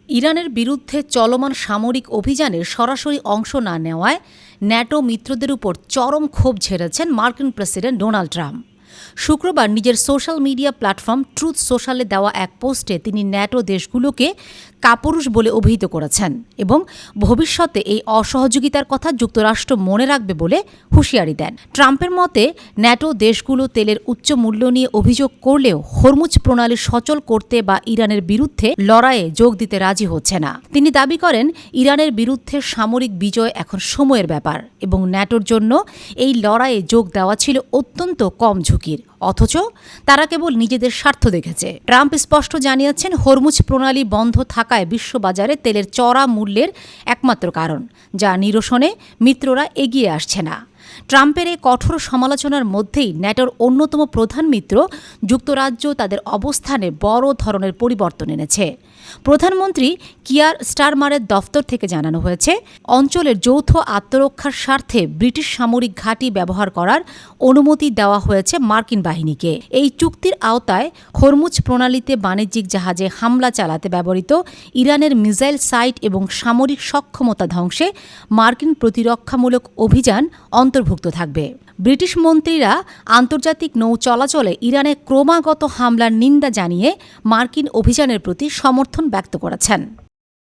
ইরানের বিরুদ্ধে চলমান সামরিক অভিযানে সরাসরি অংশ না নেওয়ায় ন্যাটো মিত্রদের উপর চরম ক্ষোভ ঝেড়েছেন মার্কিন প্রেসিডেন্ট ডোনাল্ড ট্রাম্প। শুক্রবার নিজের সোশ্যাল মিডিয়া প্ল্যাটফর্ম ট্রুথ সোশ্যালে দেওয়া এক পোস্টে তিনি ন্যাটো দেশগুলোকে কাপুরুষ বলে অভিহিত করেছেন এবং ভবিষ্যতে এই অসহযোগিতার কথা যুক্তরাষ্ট্র মনে রাখবে বলে হুঁশিয়ারি দেন। ট্রাম্পের মতে ন্যাটো দেশগুলো তেলের উচ্চ মূল্য নিয়ে অভিযোগ করলেও হরমুজ প্রণালী সচল করতে বা ইরানের বিরুদ্ধে লড়াইয়ে যোগ দিতে রাজি হচ্ছে না। তিনি দাবি করেন, ইরানের বিরুদ্ধে সামরিক বিজয় এখন সময়ের ব্যাপার এবং ন্যাটোর জন্য এই লড়াইয়ে যোগ দেওয়া ছিল অত্যন্ত কম ঝুঁকির, অথচ তারা কেবল নিজেদের স্বার্থ দেখেছে। ট্রাম্প স্পষ্ট জানিয়েছেন, হরমুজ প্রণালী বন্ধ থাকায় বিশ্ববাজারে তেলের চড়া মূল্যের একমাত্র কারণ, যা নিরসনে মিত্ররা এগিয়ে আসছে না। ট্রাম্পের এই কঠোর সমালোচনার মধ্যেই ন্যাটোর অন্যতম প্রধান মিত্র যুক্তরাজ্য তাদের অবস্থানে বড় ধরনের পরিবর্তন এনেছে। প্রধানমন্ত্রী কিয়ার স্টারমারের দফতর থেকে জানানো হয়েছে, অঞ্চলের যৌথ আত্মরক্ষার স্বার্থে ব্রিটিশ সামরিক ঘাঁটি ব্যবহার করার অনুমতি দেওয়া হয়েছে মার্কিন বাহিনীকে। এই চুক্তির আওতায় হরমুজ প্রণালীতে বাণিজ্যিক জাহাজে হামলা চালাতে ব্যবহৃত ইরানের মিসাইল সাইট এবং সামরিক সক্ষমতা ধ্বংসে মার্কিন প্রতিরক্ষামূলক অভিযান অন্তর্ভুক্ত থাকবে। ব্রিটিশ মন্ত্রীরা আন্তর্জাতিক নৌ চলাচলে ইরানের ক্রমাগত হামলার নিন্দা জানিয়ে মার্কিন অভিযানের প্রতি সমর্থন ব্যক্ত করেছেন।